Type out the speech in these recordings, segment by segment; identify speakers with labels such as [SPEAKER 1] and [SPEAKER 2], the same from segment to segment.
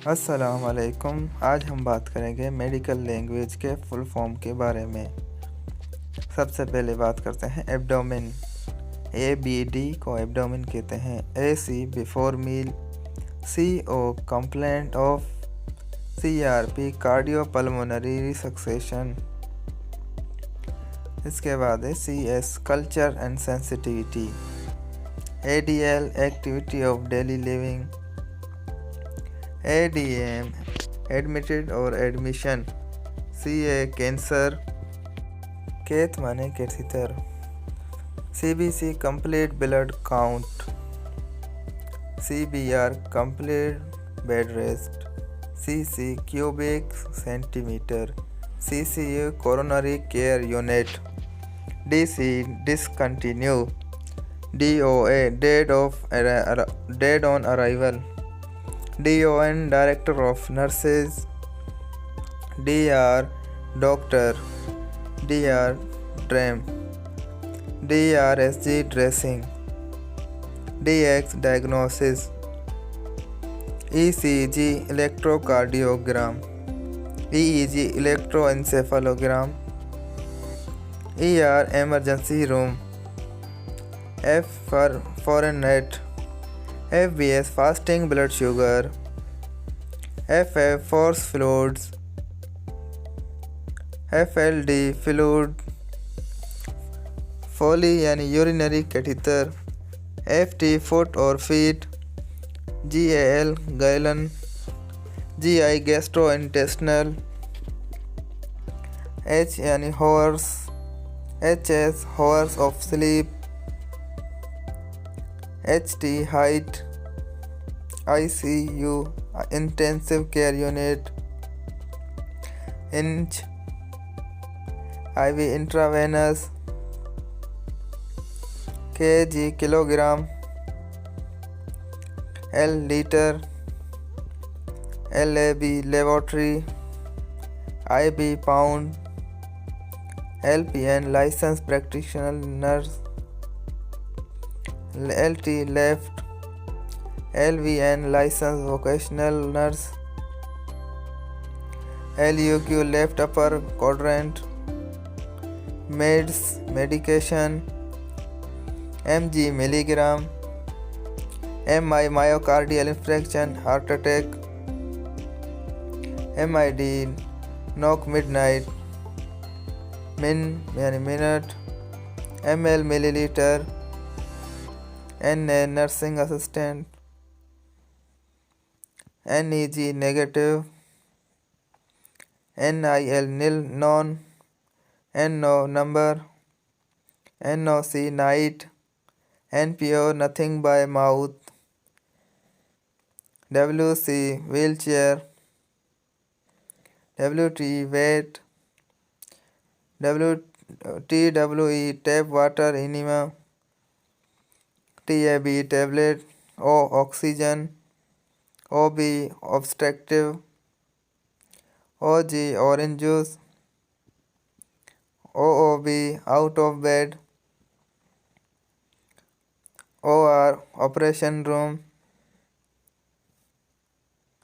[SPEAKER 1] अस्सलाम वालेकुम। आज हम बात करेंगे मेडिकल लैंग्वेज के फुल फॉर्म के बारे में। सबसे पहले बात करते हैं एब्डोमेन। ABD को एब्डोमेन कहते हैं। AC before meal. CO complaint of CRP cardiopulmonary resuscitation. इसके बाद है CS culture and sensitivity. ADL activity of daily living. ADM admitted और एडमिशन। CA cancer. केथ माने catheter. CBC complete blood count. CBR complete bed rest. CC cubic centimetre. CCU coronary care unit. DC discontinue. DOA dead on arrival. DON Director of Nurses. DR Doctor. DR Dram. DRSG Dressing. DX Diagnosis. ECG Electrocardiogram. EEG Electroencephalogram. ER Emergency Room. F for foreign net. FBS fasting blood sugar. FF force fluids. FLD fluid. Foley यानी urinary catheter. FT foot or feet. GAL gallon. GI gastrointestinal. H यानी horse. HS horse of sleep. HT height. ICU intensive care unit. Inch. IV intravenous. kg kilogram. L liter. LAB laboratory. IB pound. LPN licensed practitioner nurse. LT left. LVN licensed vocational nurse. LUQ left upper quadrant. Meds medication. MG milligram. MI myocardial infarction heart attack. MID knock midnight. Min यानी minute. ML milliliter. NA nursing assistant. NEG negative. NIL nil non. NO number. NOC night. NPO nothing by mouth. WC wheelchair. WT weight. TWE tap water enema. TAB tablet. O oxygen. OB obstructive. OG orange juice. OOB out of bed. OR operation room.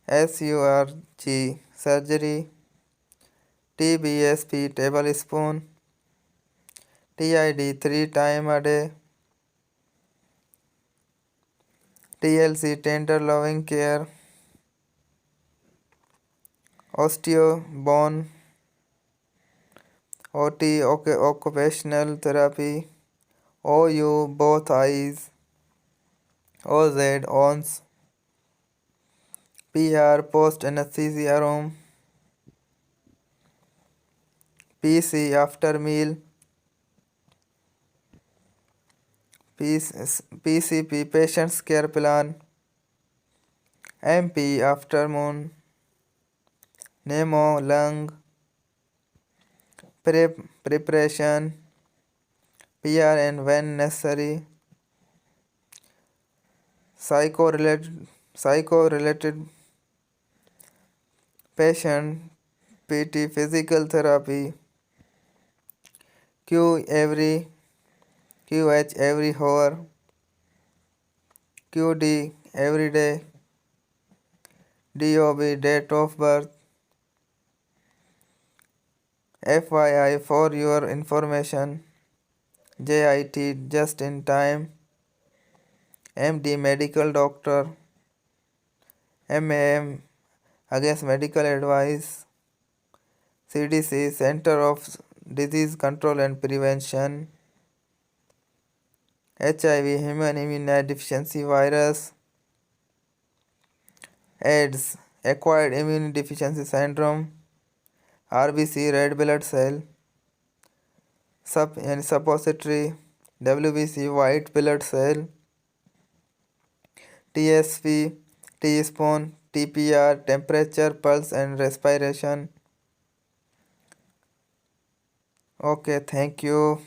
[SPEAKER 1] SURG surgery. TBSP tablespoon. TID 3 times a day. TLC tender loving care. Osteo bone. OT occupational therapy. OU both eyes. OZ ons. PR post anesthesia room. PC after meal. PCP patient's care plan. MP afternoon. Nemo lung. Preparation. PRN when necessary. Psycho-related patient. PT physical therapy. QH every hour. QD every day. DOB, date of birth. FYI, for your information. JIT, just in time. MD, medical doctor. MAM, against medical advice. CDC, Center of Disease Control and Prevention. HIV, human immunodeficiency virus. AIDS, acquired immunodeficiency syndrome. RBC, red blood cell. Suppository. WBC, white blood cell. TSP, teaspoon. TPR, temperature, pulse and respiration. Okay, thank you.